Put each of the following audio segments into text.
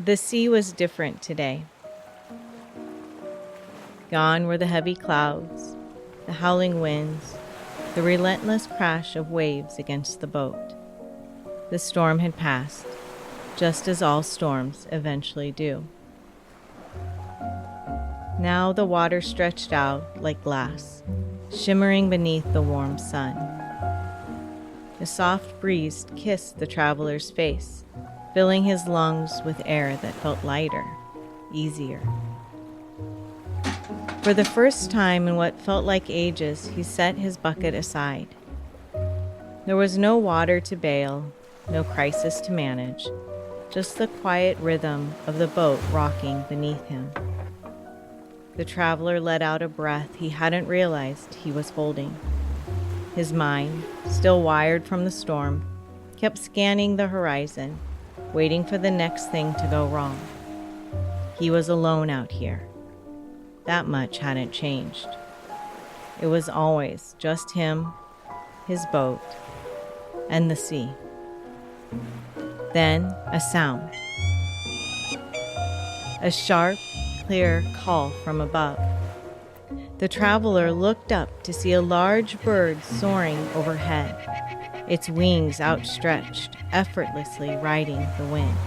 The sea was different today. Gone were the heavy clouds, the howling winds, the relentless crash of waves against the boat. The storm had passed, just as all storms eventually do. Now the water stretched out like glass, shimmering beneath the warm sun. The soft breeze kissed the traveler's face, filling his lungs with air that felt lighter, easier. For the first time in what felt like ages, he set his bucket aside. There was no water to bail, no crisis to manage, just the quiet rhythm of the boat rocking beneath him. The traveler let out a breath he hadn't realized he was holding. His mind, still wired from the storm, kept scanning the horizon, waiting for the next thing to go wrong. He was alone out here. That much hadn't changed. It was always just him, his boat, and the sea. Then a sound. A sharp, clear call from above. The traveler looked up to see a large bird soaring overhead, its wings outstretched, effortlessly riding the wind.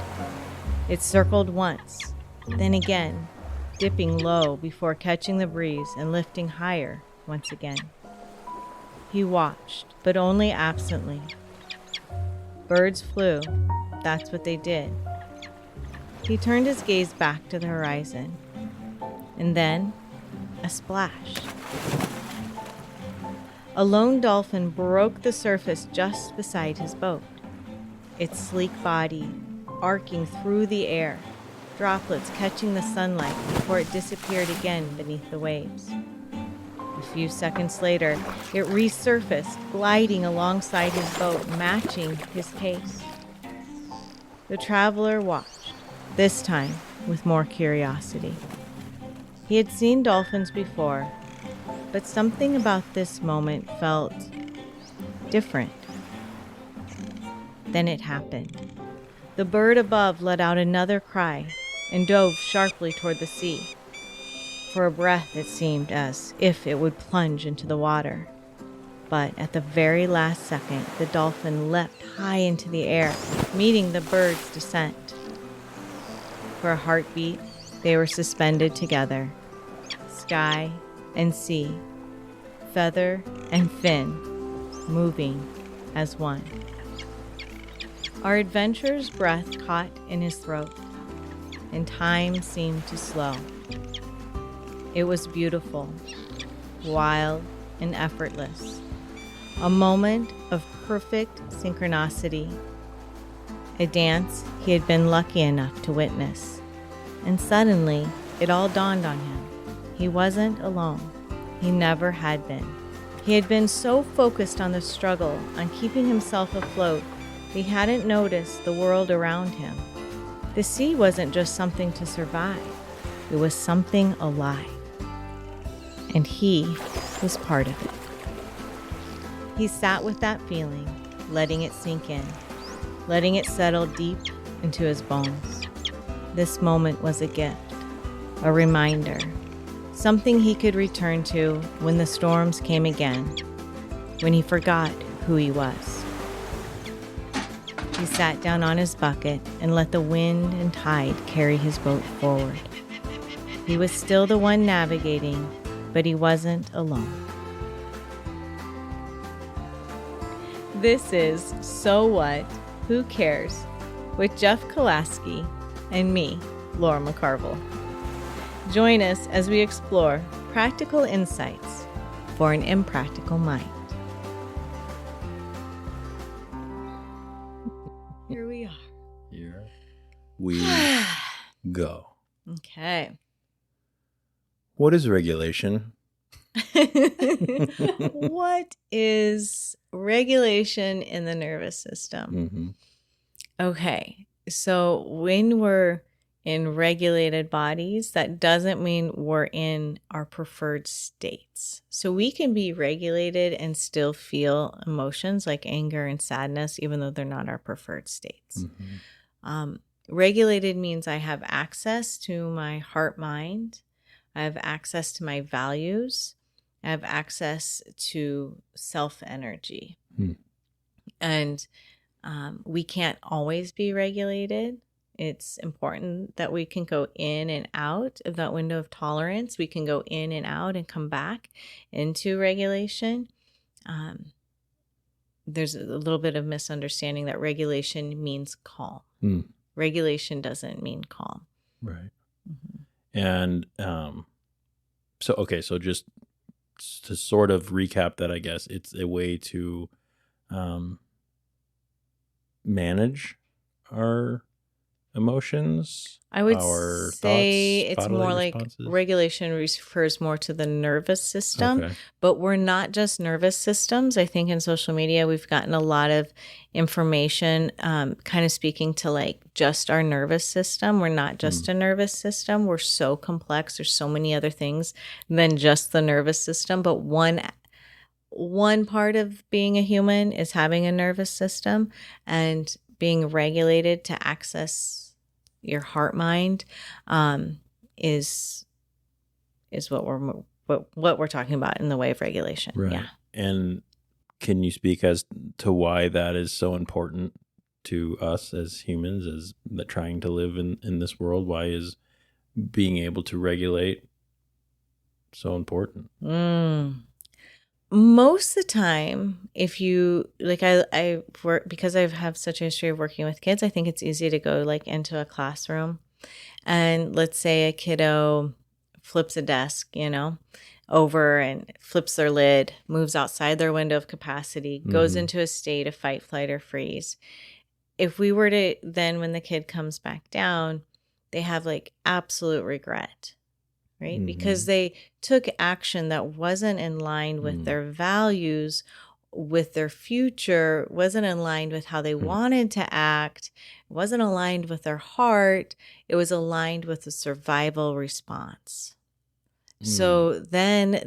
It circled once, then again, dipping low before catching the breeze and lifting higher once again. He watched, but only absently. Birds flew, that's what they did. He turned his gaze back to the horizon, and then a splash. A lone dolphin broke the surface just beside his boat, its sleek body arcing through the air, droplets catching the sunlight before it disappeared again beneath the waves. A few seconds later, it resurfaced, gliding alongside his boat, matching his pace. The traveler watched, this time with more curiosity. He had seen dolphins before, but something about this moment felt different. Then it happened. The bird above let out another cry and dove sharply toward the sea. For a breath, it seemed as if it would plunge into the water. But at the very last second, the dolphin leapt high into the air, meeting the bird's descent. For a heartbeat, they were suspended together, sky and sea, feather and fin, moving as one. Our adventurer's breath caught in his throat, and time seemed to slow. It was beautiful, wild, and effortless, a moment of perfect synchronicity, a dance he had been lucky enough to witness. And suddenly, it all dawned on him. He wasn't alone. He never had been. He had been so focused on the struggle, on keeping himself afloat, he hadn't noticed the world around him. The sea wasn't just something to survive. It was something alive. And he was part of it. He sat with that feeling, letting it sink in, letting it settle deep into his bones. This moment was a gift, a reminder, something he could return to when the storms came again, when he forgot who he was. He sat down on his bucket and let the wind and tide carry his boat forward. He was still the one navigating, but he wasn't alone. This is So What? Who Cares? With Jeff Kolaski and me, Lora McCarville. Join us as we explore practical insights for an impractical mind. Here we are. Here we go. Okay. What is regulation? What is regulation in the nervous system? Mm-hmm. Okay. So when we're in regulated bodies, that doesn't mean we're in our preferred states. So we can be regulated and still feel emotions like anger and sadness, even though they're not our preferred states. Mm-hmm. Regulated means I have access to my heart mind. I have access to my values. I have access to self energy. And we can't always be regulated. It's important that we can go in and out of that window of tolerance. We can go in and out and come back into regulation. There's a little bit of misunderstanding that regulation means calm. Regulation doesn't mean calm. Right. And so just to sort of recap that, I guess it's a way to manage our emotions. I would our say thoughts, it's more like responses. regulation refers more to the nervous system, Okay. but we're not just nervous systems. I think in social media, we've gotten a lot of information kind of speaking to like just our nervous system. We're not just a nervous system. We're so complex. There's so many other things than just the nervous system. But one part of being a human is having a nervous system, and being regulated to access your heart mind is what we're talking about in the way of regulation. Right. Yeah. And can you speak as to why that is so important to us as humans, as trying to live in this world? Why is being able to regulate so important? Most of the time, if you like, I work because I have such a history of working with kids. I think it's easy to go like into a classroom, and let's say a kiddo flips a desk, over and flips their lid, moves outside their window of capacity, goes into a state of fight, flight, or freeze. If we were to then, when the kid comes back down, they have like absolute regret. Right? Because they took action that wasn't in line with their values, with their future, wasn't in line with how they wanted to act, wasn't aligned with their heart. It was aligned with the survival response. So then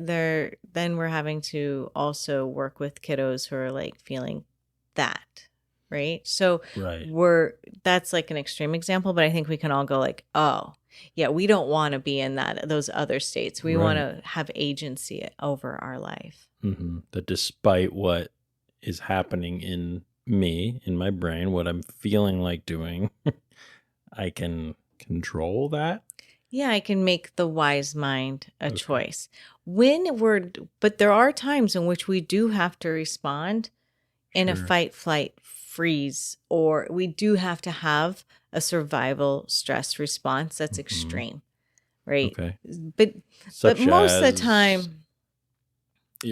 we're having to also work with kiddos who are like feeling that. Right. So that's like an extreme example, but I think we can all go like, oh, yeah, we don't want to be in those other states. We want to have agency over our life. That despite what is happening in me, in my brain, what I'm feeling like doing, I can control that. Yeah, I can make the wise mind a choice. But there are times in which we do have to respond in a fight, flight, freeze, or we do have to have a survival stress response that's extreme, right? Okay. But most of the time,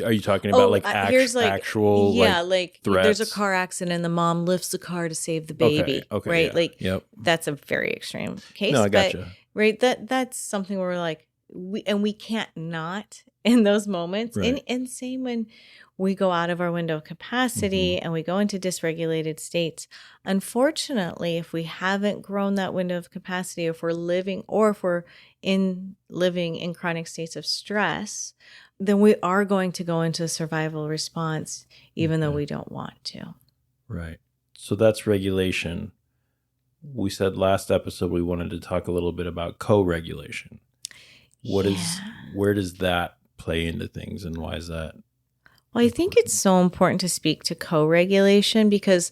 are you talking about actual like threats? There's a car accident and the mom lifts the car to save the baby, right? Yeah. Like that's a very extreme case. No, I gotcha. Right, that's something where we're like we can't not in those moments. Right. And same when we go out of our window of capacity and we go into dysregulated states. Unfortunately, if we haven't grown that window of capacity, if we're living in chronic states of stress, then we are going to go into a survival response, even though we don't want to. Right. So that's regulation. We said last episode we wanted to talk a little bit about co-regulation. Where does that play into things, and why is that? Well, I think it's so important to speak to co-regulation because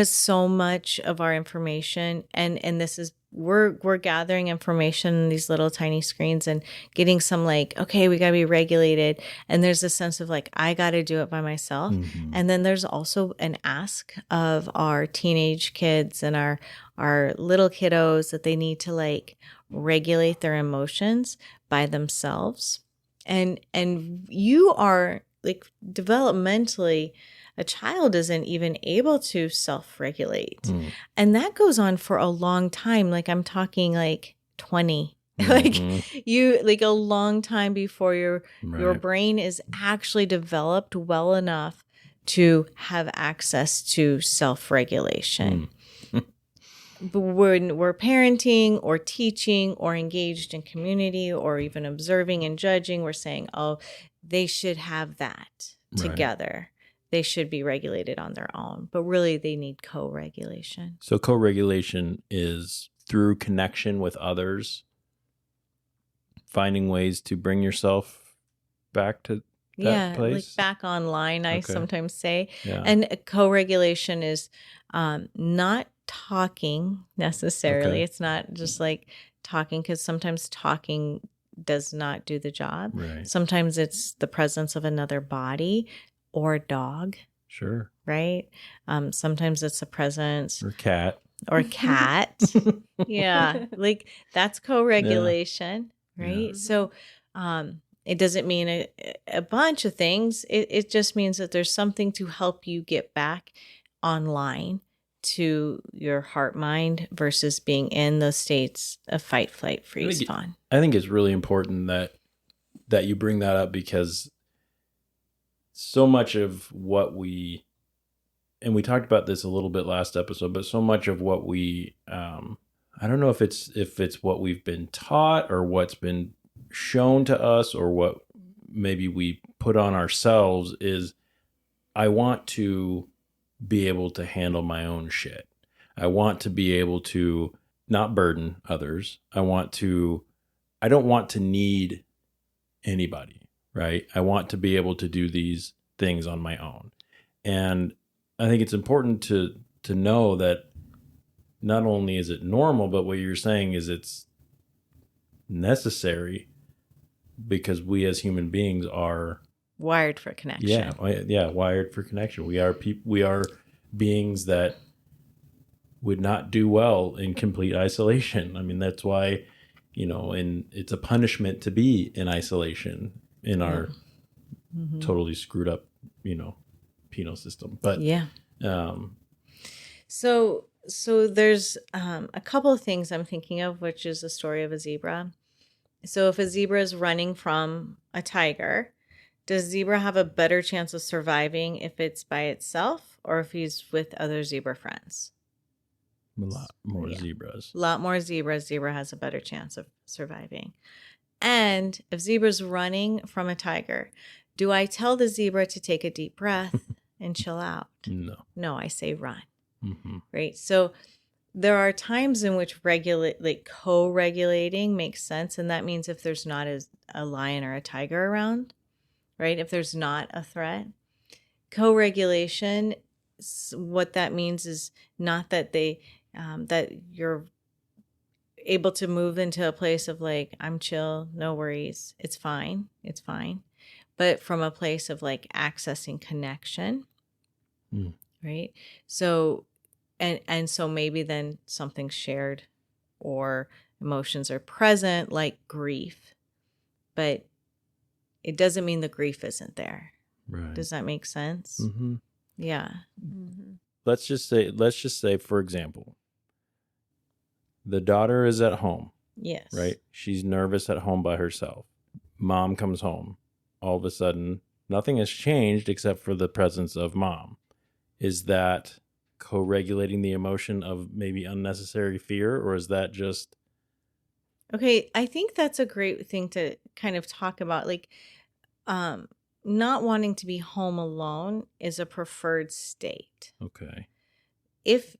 so much of our information and this is we're gathering information in these little tiny screens and getting some like, okay, we got to be regulated, and there's a sense of like I got to do it by myself. And then there's also an ask of our teenage kids and our little kiddos that they need to like regulate their emotions by themselves. And you are like developmentally, a child isn't even able to self-regulate. And that goes on for a long time. Like I'm talking like 20, like you, like a long time before your brain is actually developed well enough to have access to self-regulation. But when we're parenting or teaching or engaged in community or even observing and judging, we're saying, oh, they should have that together. they should be regulated on their own, but really they need co-regulation. So co-regulation is through connection with others, finding ways to bring yourself back to that place. Like back online, I sometimes say. Yeah. And co-regulation is not talking necessarily. Okay. It's not just like talking, because sometimes talking does not do the job. Right. Sometimes it's the presence of another body or dog. Sure. Right. Sometimes it's a presence or cat. Yeah, like that's co-regulation. Right. Yeah. So it doesn't mean a bunch of things. It just means that there's something to help you get back online to your heart mind versus being in those states of fight, flight, freeze, fawn. I think it's really important that you bring that up, because so much of what we, and we talked about this a little bit last episode, but so much of what we, I don't know if it's what we've been taught or what's been shown to us or what maybe we put on ourselves is, I want to be able to handle my own shit. I want to be able to not burden others. I don't want to need anybody, right? I want to be able to do these things on my own. And I think it's important to know that not only is it normal, but what you're saying is it's necessary, because we as human beings are wired for connection. Yeah, wired for connection. We are beings that would not do well in complete isolation. I mean, that's why, and it's a punishment to be in isolation in our totally screwed up, penal system. But yeah. So there's a couple of things I'm thinking of, which is the story of a zebra. So if a zebra is running from a tiger, does zebra have a better chance of surviving if it's by itself or if he's with other zebra friends? A lot more zebras. A lot more zebras. Zebra has a better chance of surviving. And if zebra's running from a tiger, do I tell the zebra to take a deep breath and chill out? No, I say run. Mm-hmm. Right? So there are times in which co-regulating makes sense. And that means if there's not a lion or a tiger around, right? If there's not a threat, co-regulation, what that means is not that that you're able to move into a place of like, I'm chill, no worries, it's fine, but from a place of like accessing connection, right? So, and so maybe then something's shared or emotions are present, like grief, but it doesn't mean the grief isn't there. Right. Does that make sense? Mm-hmm. Yeah. Mm-hmm. Let's just say, for example, the daughter is at home. Yes. Right? She's nervous at home by herself. Mom comes home. All of a sudden, nothing has changed except for the presence of mom. Is that co-regulating the emotion of maybe unnecessary fear, or is that just... Okay, I think that's a great thing to kind of talk about. Like, not wanting to be home alone is a preferred state. Okay. If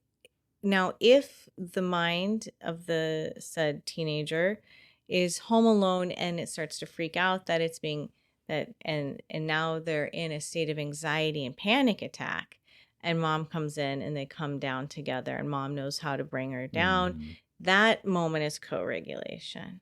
the mind of the said teenager is home alone and it starts to freak out that it's being and now they're in a state of anxiety and panic attack, and mom comes in and they come down together and mom knows how to bring her down, that moment is co-regulation.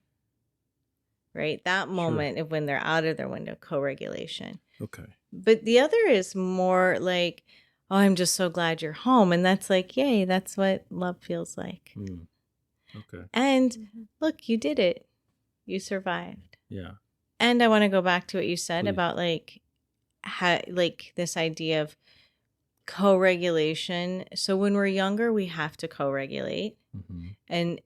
Right? That moment of when they're out of their window, co-regulation. Okay. But the other is more like, oh, I'm just so glad you're home. And that's like, yay, that's what love feels like. Okay. And look, you did it. You survived. Yeah. And I want to go back to what you said Please. about like this idea of co-regulation. So when we're younger, we have to co-regulate. Mm-hmm.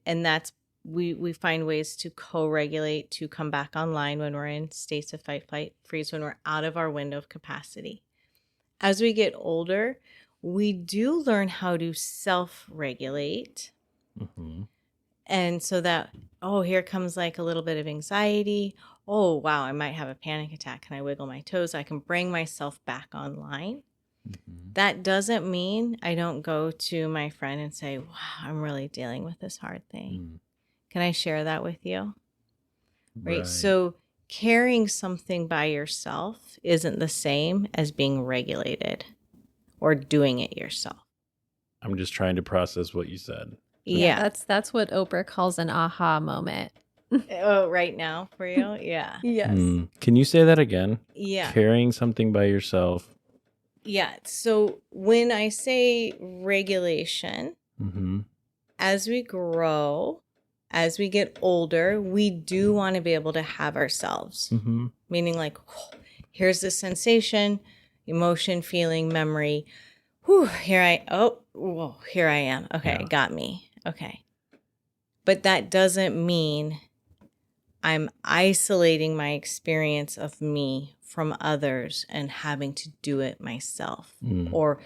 And that's, we find ways to co-regulate, to come back online when we're in states of fight, flight, freeze, when we're out of our window of capacity. As we get older, we do learn how to self-regulate. Mm-hmm. And so that, oh, here comes like a little bit of anxiety. Oh, wow, I might have a panic attack. Can I wiggle my toes? I can bring myself back online. That doesn't mean I don't go to my friend and say, wow, I'm really dealing with this hard thing. Can I share that with you? Right. So carrying something by yourself isn't the same as being regulated or doing it yourself. I'm just trying to process what you said. Yeah. That's what Oprah calls an aha moment. Oh, right now for you? Yeah. Yes. Can you say that again? Yeah. Carrying something by yourself. Yeah. So when I say regulation, as we grow, as we get older, we do want to be able to have ourselves. Meaning like, oh, here's the sensation, emotion, feeling, memory. Whew, here I am. Okay, got me. Okay. But that doesn't mean I'm isolating my experience of me from others and having to do it myself or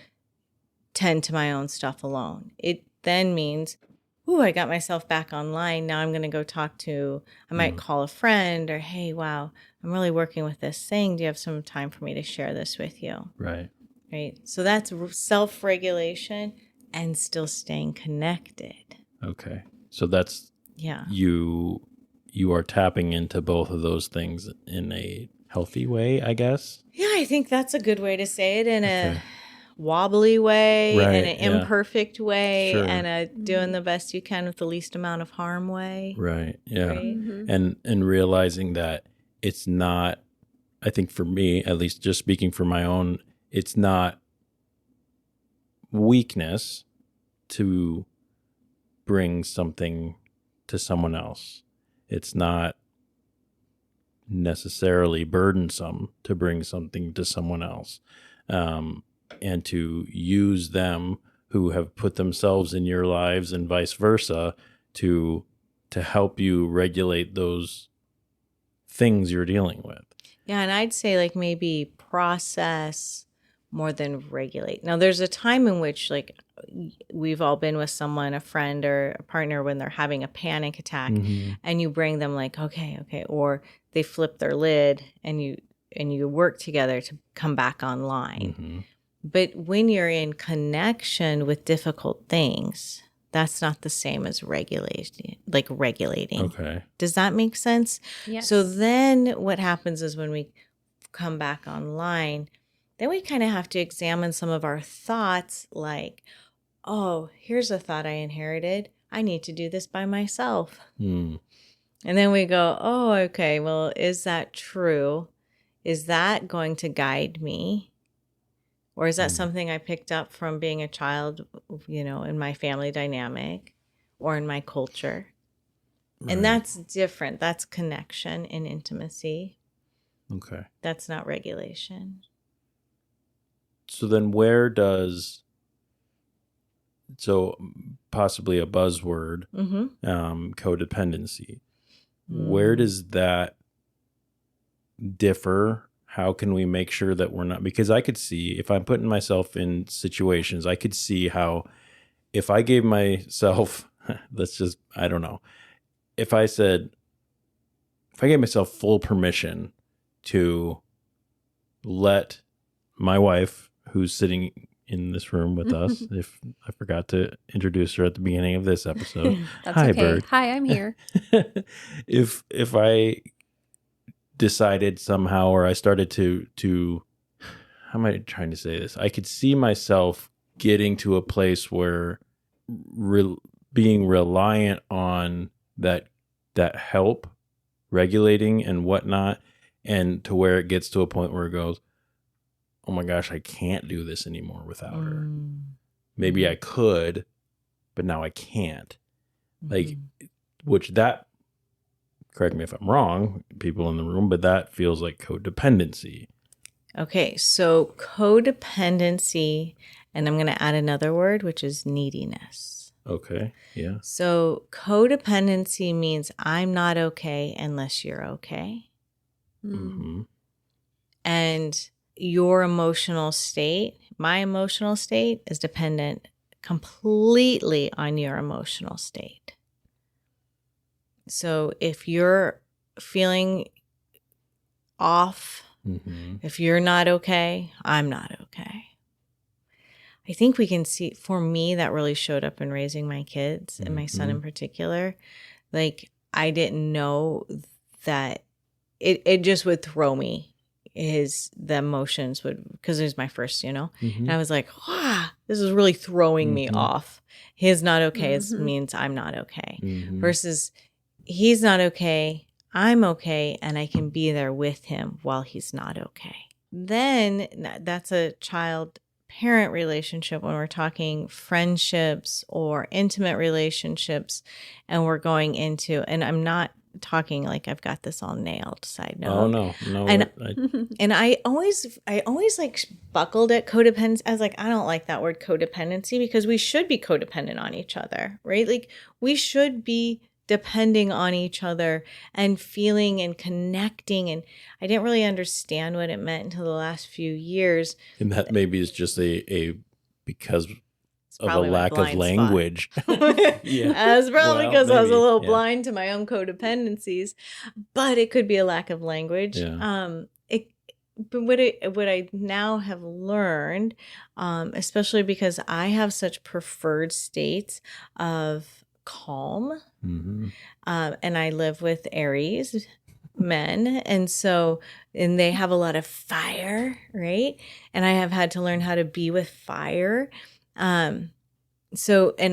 tend to my own stuff alone. It then means, I got myself back online. Now I'm going to go I might call a friend or, hey, wow, I'm really working with this thing. Do you have some time for me to share this with you? Right. Right. So that's self-regulation and still staying connected. Okay. So that's, yeah. You are tapping into both of those things in a healthy way, I guess. Yeah, I think that's a good way to say it, in a wobbly way, in an imperfect way, and a doing the best you can with the least amount of harm way. Right. Yeah. Right? And realizing that it's not, I think for me, at least just speaking for my own, it's not weakness to bring something to someone else. It's not necessarily burdensome to bring something to someone else, and to use them who have put themselves in your lives and vice versa to help you regulate those things you're dealing with. Yeah, and I'd say like maybe process more than regulate. Now, there's a time in which like we've all been with someone, a friend or a partner, when they're having a panic attack and you bring them like, okay, or they flip their lid and you work together to come back online. But when you're in connection with difficult things, that's not the same as regulating. Okay. Does that make sense? Yes. So then what happens is when we come back online, then we kind of have to examine some of our thoughts like, oh, here's a thought I inherited. I need to do this by myself. And then we go, oh, okay, well, is that true? Is that going to guide me? Or is that something I picked up from being a child, in my family dynamic or in my culture? Right. And that's different. That's connection and intimacy. Okay. That's not regulation. So then possibly a buzzword, codependency. Where does that differ? How can we make sure that we're not, because I could see, if I'm putting myself in situations, I could see how if I gave myself, I don't know, if I gave myself full permission to let my wife, who's sitting in this room with us, if I forgot to introduce her at the beginning of this episode. That's Hi, okay. Bird. Hi, I'm here. If I decided somehow, or I started to how am I trying to say this? I could see myself getting to a place where being reliant on that help, regulating and whatnot, and to where it gets to a point where it goes, oh my gosh, I can't do this anymore without her. Maybe I could, but now I can't. Like, correct me if I'm wrong, people in the room, but that feels like codependency. Okay, so codependency, and I'm going to add another word, which is neediness. Okay, yeah. So codependency means I'm not okay unless you're okay. And your emotional state, my emotional state, is dependent completely on your emotional state. So if you're feeling off, if you're not okay, I'm not okay. I think we can see, for me, that really showed up in raising my kids and my son in particular. Like, I didn't know that it just would throw me. The emotions would, because it was my first, and I was like, wow, this is really throwing me off. His not okay means I'm not okay, versus he's not okay, I'm okay, and I can be there with him while he's not okay. Then that's a child-parent relationship. When we're talking friendships or intimate relationships, and we're going into, and I'm not talking like I've got this all nailed, side note. Oh no. And I always like buckled at codependency. I was like, I don't like that word codependency, because we should be codependent on each other, right? Like, we should be depending on each other and feeling and connecting. And I didn't really understand what it meant until the last few years. And that maybe is just a because of a probably my lack of blind language. Yeah. It's probably because I was a maybe, little blind to my own codependencies, but it could be a lack of language. Yeah. But what I now have learned, especially because I have such preferred states of calm, and I live with Aries men, and they have a lot of fire, right? And I have had to learn how to be with fire. And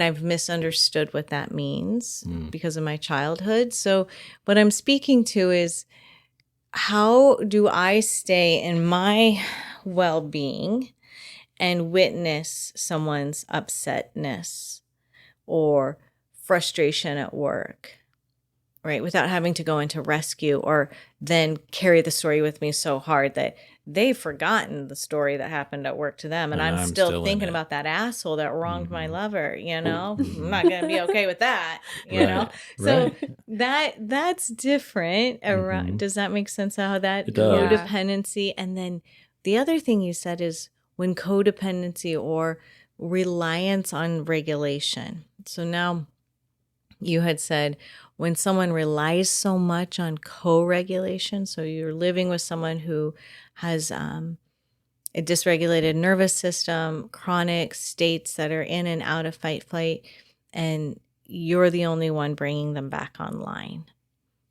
I've misunderstood what that means because of my childhood. So what I'm speaking to is, how do I stay in my well-being and witness someone's upsetness or frustration at work, right? Without having to go into rescue or then carry the story with me so hard that they've forgotten the story that happened at work to them. And I'm still thinking about that asshole that wronged my lover, I'm not going to be okay with that, know? So that's different. Around, does that make sense how that codependency? And then the other thing you said is when codependency or reliance on regulation. So now you had said, when someone relies so much on co-regulation, so you're living with someone who has a dysregulated nervous system, chronic states that are in and out of fight, flight, and you're the only one bringing them back online.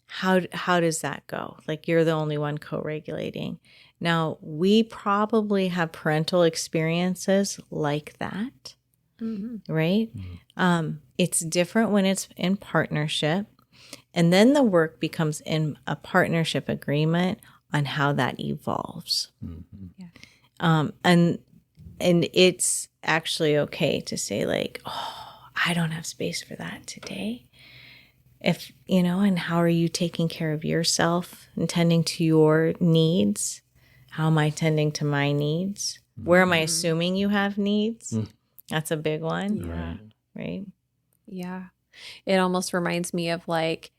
How does that go? Like, you're the only one co-regulating. Now, we probably have parental experiences like that, right? It's different when it's in partnership. And then the work becomes in a partnership agreement on how that evolves. And it's actually okay to say, like, oh, I don't have space for that today. If, and how are you taking care of yourself and tending to your needs? How am I tending to my needs? Where am I assuming you have needs? That's a big one. Yeah. Right? Yeah. It almost reminds me of like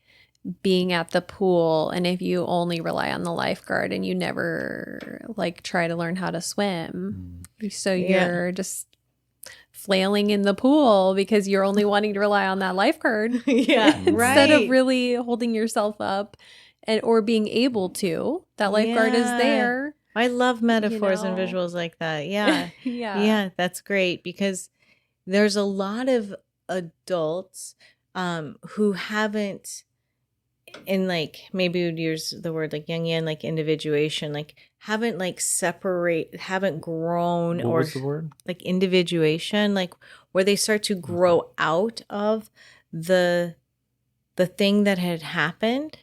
being at the pool, and if you only rely on the lifeguard and you never like try to learn how to swim, so you're just flailing in the pool because you're only wanting to rely on that lifeguard. Instead of really holding yourself up or being able to. That lifeguard is there. I love metaphors and visuals like that. Yeah. Yeah, that's great, because there's a lot of adults who haven't, in like, maybe we'd use the word like Jungian, like individuation, like haven't like haven't grown. What was the word? Like individuation, like where they start to grow out of the thing that had happened.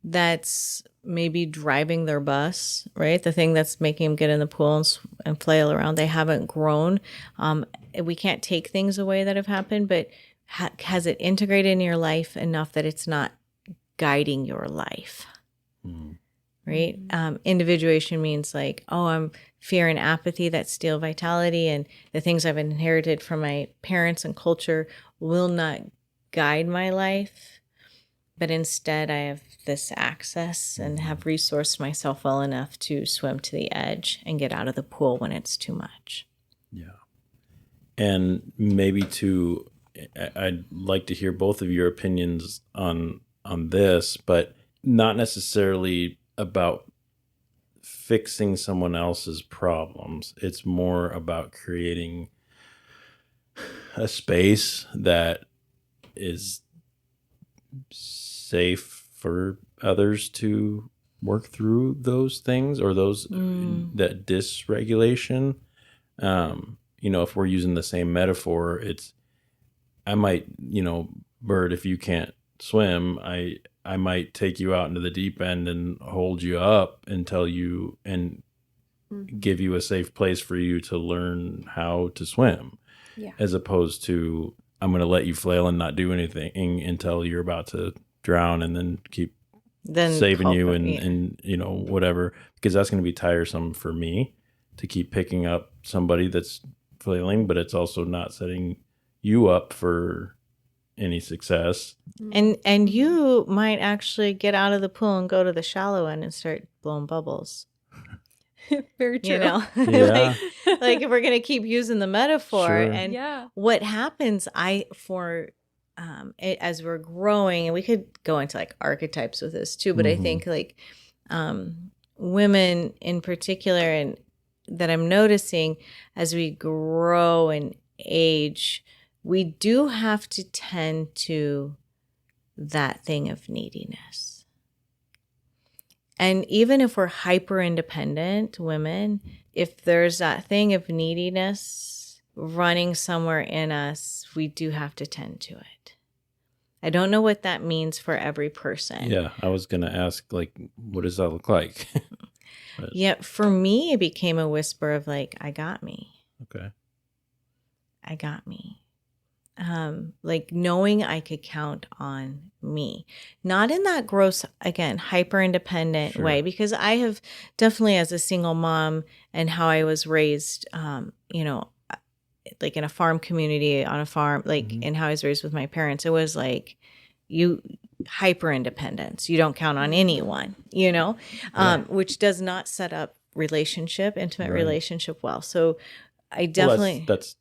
That's maybe driving their bus, right? The thing that's making them get in the pool and flail around. They haven't grown. We can't take things away that have happened, but has it integrated in your life enough that it's not guiding your life? Right? Individuation means like, oh, I'm fear and apathy that steal vitality, and the things I've inherited from my parents and culture will not guide my life. But instead, I have this access and have resourced myself well enough to swim to the edge and get out of the pool when it's too much. Yeah. And maybe I'd like to hear both of your opinions on this, but not necessarily about fixing someone else's problems. It's more about creating a space that is safe for others to work through those things, or those that dysregulation. If we're using the same metaphor, it's, I might, Bird, if you can't swim, I might take you out into the deep end and hold you up until you, and give you a safe place for you to learn how to swim. Yeah. As opposed to, I'm going to let you flail and not do anything until you're about to drown, and then keep saving you and whatever, because that's going to be tiresome for me to keep picking up somebody that's flailing, but it's also not setting you up for any success. And you might actually get out of the pool and go to the shallow end and start blowing bubbles. Very true. Yeah. like if we're going to keep using the metaphor. Sure. And what happens, as we're growing, and we could go into like archetypes with this too, but I think like women in particular, and that I'm noticing as we grow and age, we do have to tend to that thing of neediness. And even if we're hyper independent women, if there's that thing of neediness running somewhere in us, we do have to tend to it. I don't know what that means for every person. Yeah, I was going to ask, like, what does that look like? Yeah, for me, it became a whisper of like, I got me. Okay. I got me. Like knowing I could count on me, not in that gross, again, hyper independent way, because I have definitely, as a single mom and how I was raised, like in a farm community on a farm, like and how I was raised with my parents, it was like hyper independence. You don't count on anyone, which does not set up intimate relationship well. So I definitely, that's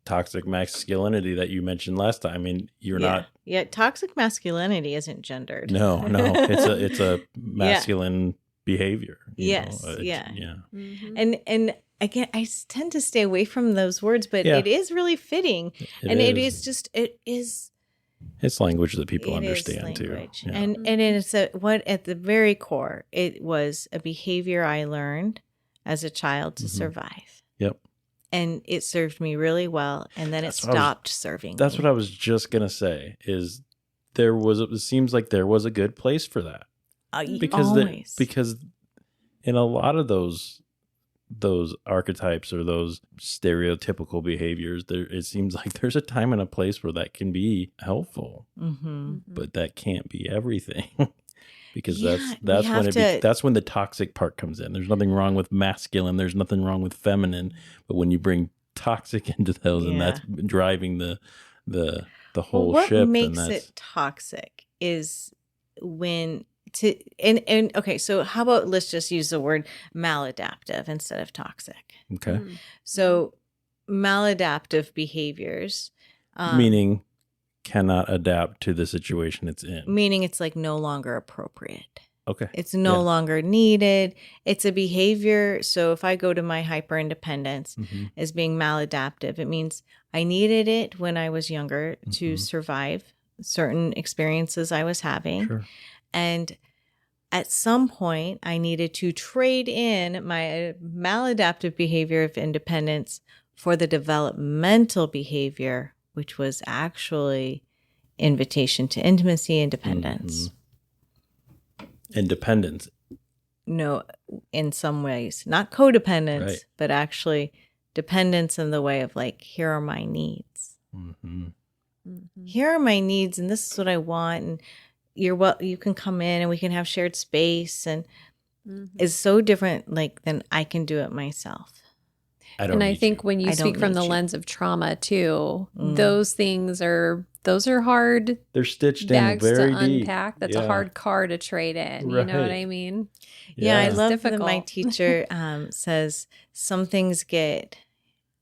toxic masculinity that you mentioned last time. I mean, you're not. Yeah, toxic masculinity isn't gendered. No, it's a masculine behavior. Yes, Yeah. And again, I tend to stay away from those words, but it is really fitting, it is. It's language that people understand too. Yeah. And it's at the very core, it was a behavior I learned as a child to survive. Yep. And it served me really well, and then it stopped serving. That's what I was just gonna say. Is it seems like there was a good place for that, because in a lot of those archetypes or those stereotypical behaviors, it seems like there's a time and a place where that can be helpful, but that can't be everything. Because that's when the toxic part comes in. There's nothing wrong with masculine. There's nothing wrong with feminine. But when you bring toxic into those, and that's driving the whole ship. What makes it toxic is okay. So how about let's just use the word maladaptive instead of toxic. Okay. So maladaptive behaviors, meaning cannot adapt to the situation it's in. Meaning it's like no longer appropriate. Okay. It's no longer needed. It's a behavior. So if I go to my hyper independence as being maladaptive, it means I needed it when I was younger to survive certain experiences I was having. Sure. And at some point, I needed to trade in my maladaptive behavior of independence for the developmental behavior, which was actually invitation to intimacy and dependence. Independence. No, in some ways, not codependence, but actually dependence in the way of like, here are my needs. Here are my needs, and this is what I want. And you can come in and we can have shared space, and is so different than I can do it myself. I think when you speak from the lens of trauma too, those things are hard. They're stitched bags in very to unpack. That's a hard car to trade in. You know what I mean? Yeah, I love that my teacher says some things get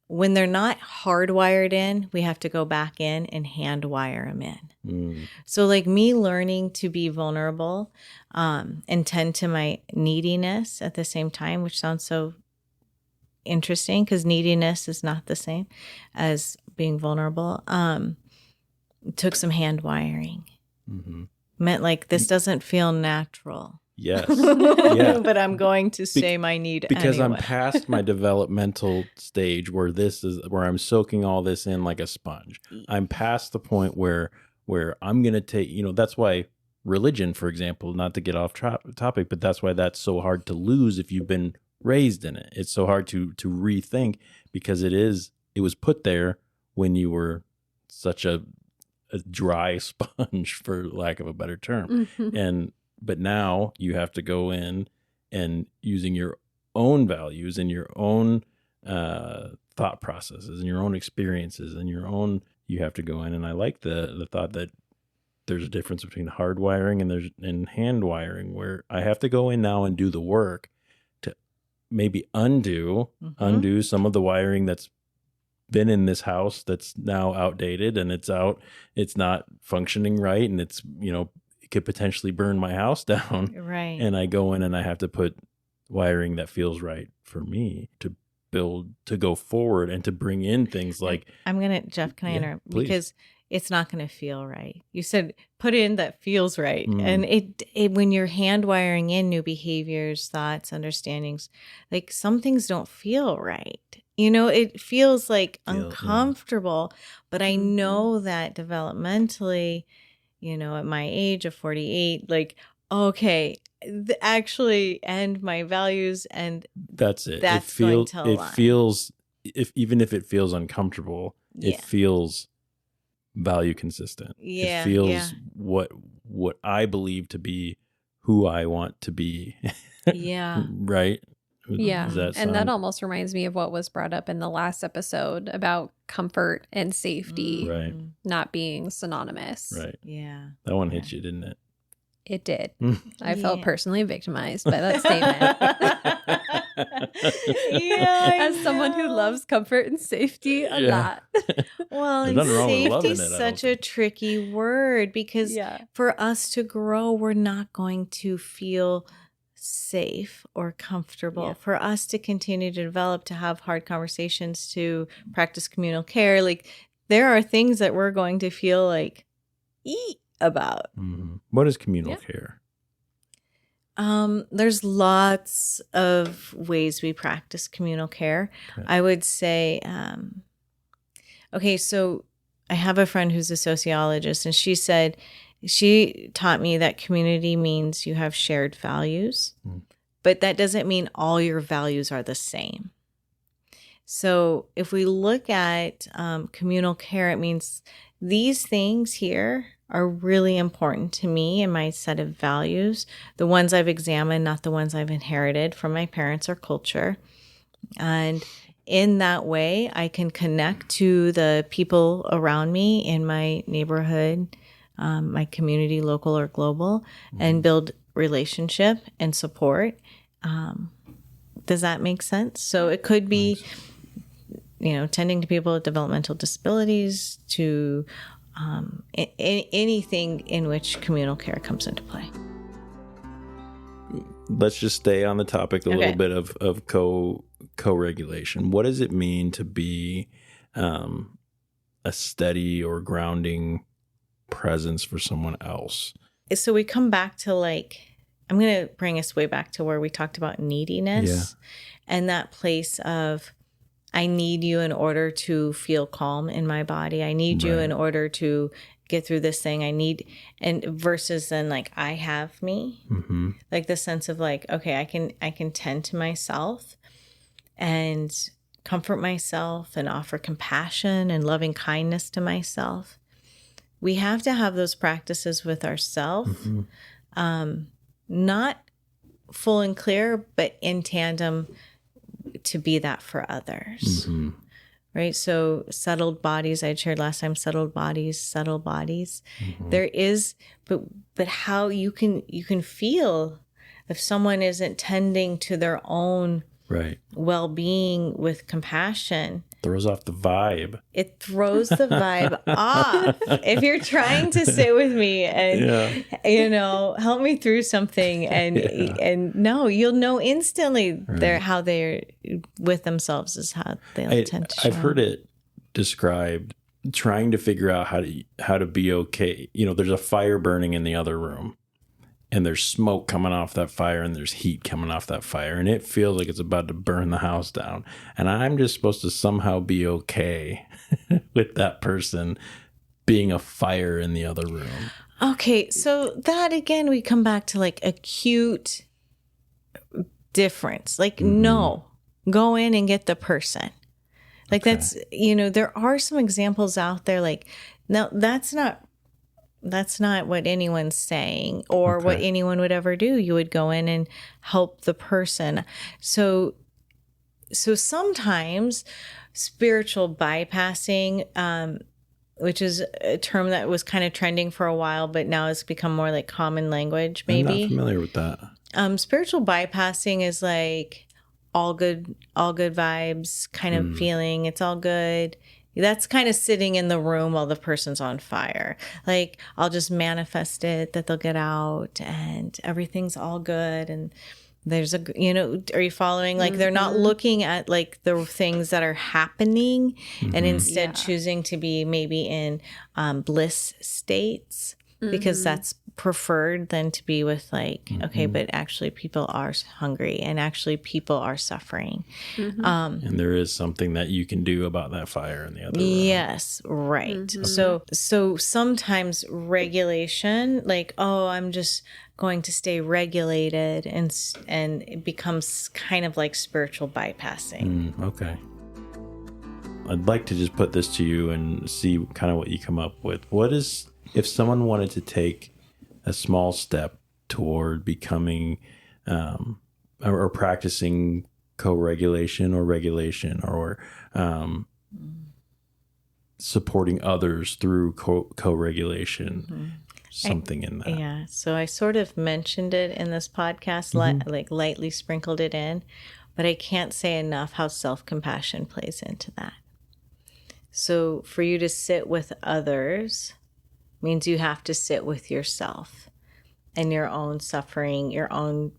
when they're not hardwired in, we have to go back in and hand wire them in. So like me learning to be vulnerable and tend to my neediness at the same time, which sounds so interesting because neediness is not the same as being vulnerable. Took some hand wiring. Meant like this doesn't feel natural. Yes. Yeah. But I'm going to say my need because anyway. I'm past my developmental stage where I'm soaking all this in like a sponge. I'm past the point where I'm going to take, that's why religion, for example, not to get off topic, but that's why that's so hard to lose if you've been raised in it. It's so hard to rethink because it was put there when you were such a dry sponge, for lack of a better term. But now you have to go in and using your own values and your own thought processes and your own experiences and you have to go in. And I like the thought that there's a difference between hardwiring and hand wiring, where I have to go in now and do the work to maybe undo some of the wiring that's been in this house that's now outdated and it's not functioning right. And it's, it could potentially burn my house down. Right. And I go in and I have to put wiring that feels right for me to go forward and to bring in things like. Jeff, can I interrupt? Please. Because it's not going to feel right. You said put in that feels right. And it when you're hand wiring in new behaviors, thoughts, understandings, like some things don't feel right. It feels like uncomfortable, but I know that developmentally, at my age of 48, like, okay, actually, and my values, and that's it. That's going to align. It feels, even if it feels uncomfortable, it feels value consistent. Yeah, it feels what I believe to be who I want to be. Yeah. Right. Yeah. And that almost reminds me of what was brought up in the last episode about comfort and safety not being synonymous. Right. Yeah. That one hit you, didn't it? It did. I felt personally victimized by that statement. As someone who loves comfort and safety a lot. Well, and safety is such a tricky word because for us to grow, we're not going to feel safe or comfortable. For us to continue to develop, to have hard conversations, to practice communal care, like there are things that we're going to feel like about. What is communal care? There's lots of ways we practice communal care. Okay. I would say, so I have a friend who's a sociologist, and she taught me that community means you have shared values, but that doesn't mean all your values are the same. So if we look at communal care, it means these things here are really important to me and my set of values, the ones I've examined, not the ones I've inherited from my parents or culture. And in that way, I can connect to the people around me in my neighborhood, my community, local or global, and build relationship and support. Does that make sense? So it could be, tending to people with developmental disabilities, to anything in which communal care comes into play. Let's just stay on the topic a little bit of co-regulation. What does it mean to be a steady or grounding presence for someone else? So we come back to I'm going to bring us way back to where we talked about neediness and that place of, I need you in order to feel calm in my body. I need you in order to get through this thing. And versus then I have me, like the sense of okay, I can tend to myself and comfort myself and offer compassion and loving kindness to myself. We have to have those practices with ourselves, not full and clear, but in tandem to be that for others. Right? So settled bodies, I shared last time, settled bodies. There is, but how you can feel if someone isn't tending to their own well-being with compassion, Throws off the vibe. It throws the vibe off. If you're trying to sit with me and, help me through something and no, you'll know instantly how they're with themselves is how they'll tend to show. I've heard it described trying to figure out how to be okay. There's a fire burning in the other room. And there's smoke coming off that fire and there's heat coming off that fire. And it feels like it's about to burn the house down. And I'm just supposed to somehow be okay with that person being a fire in the other room. Okay. So that, again, we come back to like acute difference. Like, no, go in and get the person. Like that's, there are some examples out there. Like, no, that's not what anyone's saying or what anyone would ever do. You would go in and help the person. So sometimes spiritual bypassing, which is a term that was kind of trending for a while, but now it's become more like common language, maybe. I'm not familiar with that. Spiritual bypassing is like all good vibes kind of feeling. It's all good. That's kind of sitting in the room while the person's on fire. Like, I'll just manifest it that they'll get out and everything's all good. And there's are you following? Like, they're not looking at like the things that are happening and instead choosing to be maybe in bliss states because that's preferred than to be with like, okay, but actually people are hungry and actually people are suffering. And there is something that you can do about that fire in the other room. Yes, right. So sometimes regulation, like, oh, I'm just going to stay regulated and it becomes kind of like spiritual bypassing. Okay. I'd like to just put this to you and see kind of what you come up with. What is, if someone wanted to take a small step toward becoming or practicing co-regulation or regulation or supporting others through co-regulation, something in that. Yeah. So I sort of mentioned it in this podcast, like lightly sprinkled it in, but I can't say enough how self-compassion plays into that. So for you to sit with others means you have to sit with yourself and your own suffering, your own,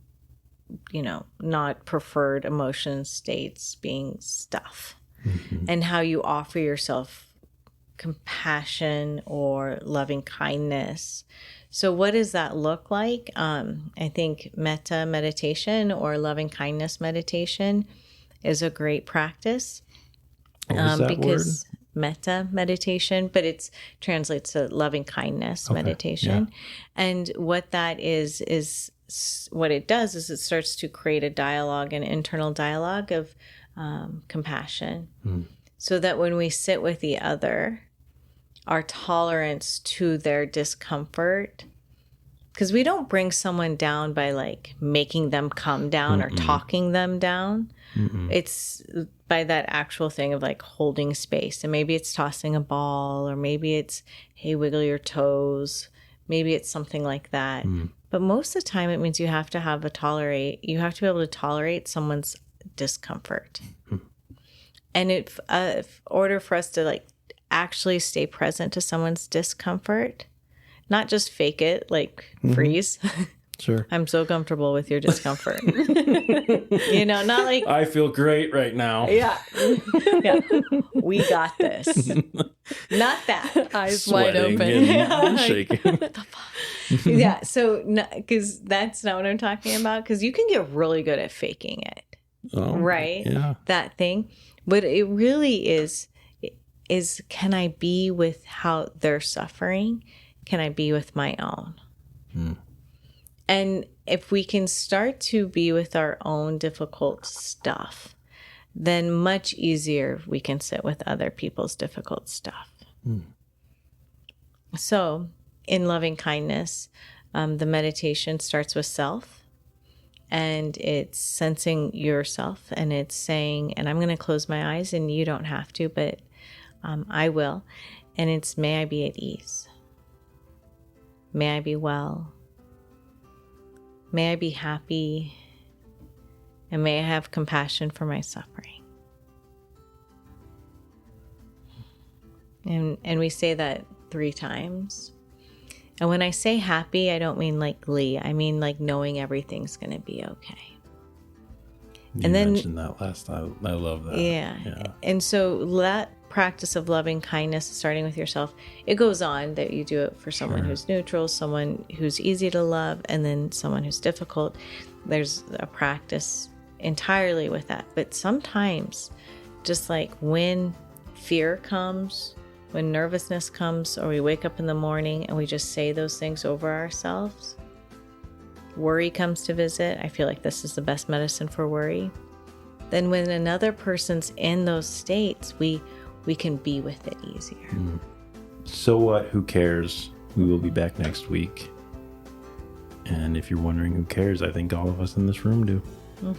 not preferred emotion states being stuff, and how you offer yourself compassion or loving kindness. So what does that look like? I think metta meditation or loving kindness meditation is a great practice. What was that because word? Metta meditation, but it translates to loving kindness meditation. Yeah. And what that is what it does is it starts to create a dialogue, an internal dialogue of compassion. So that when we sit with the other, our tolerance to their discomfort, because we don't bring someone down by like making them come down or talking them down. It's by that actual thing of like holding space. And maybe it's tossing a ball, or maybe it's, hey, wiggle your toes. Maybe it's something like that. But most of the time it means you have to be able to tolerate someone's discomfort. And in order for us to like actually stay present to someone's discomfort, not just fake it, like freeze. Sure. I'm so comfortable with your discomfort. Not like, I feel great right now. Yeah. We got this. Not that. Eyes Sweating wide open. and shaking. What the fuck? Yeah. So, because that's not what I'm talking about. Because you can get really good at faking it. Oh, right? Yeah. That thing. But it really is can I be with how they're suffering? Can I be with my own? And if we can start to be with our own difficult stuff, then much easier we can sit with other people's difficult stuff. So in loving kindness, the meditation starts with self, and it's sensing yourself, and it's saying, and I'm going to close my eyes and you don't have to, but I will. And it's, may I be at ease. May I be well. May I be happy, and may I have compassion for my suffering. And we say that 3 times. And when I say happy, I don't mean like glee. I mean like knowing everything's going to be okay. You mentioned that last time. I love that. Yeah. And so that practice of loving kindness, starting with yourself, it goes on that you do it for someone who's neutral, someone who's easy to love, and then someone who's difficult. There's a practice entirely with that. But sometimes, just like when fear comes, when nervousness comes, or we wake up in the morning and we just say those things over ourselves, worry comes to visit. I feel like this is the best medicine for worry. Then when another person's in those states, we can be with it easier. So what? Who cares? We will be back next week. And if you're wondering who cares, I think all of us in this room do.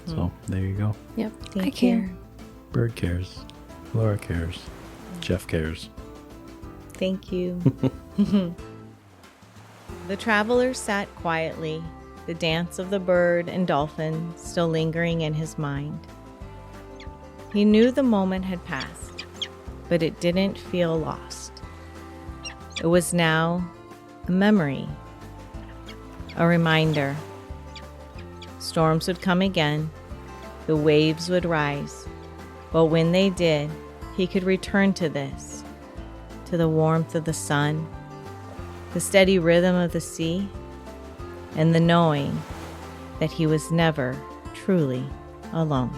So there you go. Yep. Thank I care. Bird cares. Laura cares. Jeff cares. Thank you. The traveler sat quietly, the dance of the bird and dolphin still lingering in his mind. He knew the moment had passed, but it didn't feel lost. It was now a memory, a reminder. Storms would come again, the waves would rise, but when they did, he could return to this, to the warmth of the sun, the steady rhythm of the sea, and the knowing that he was never truly alone.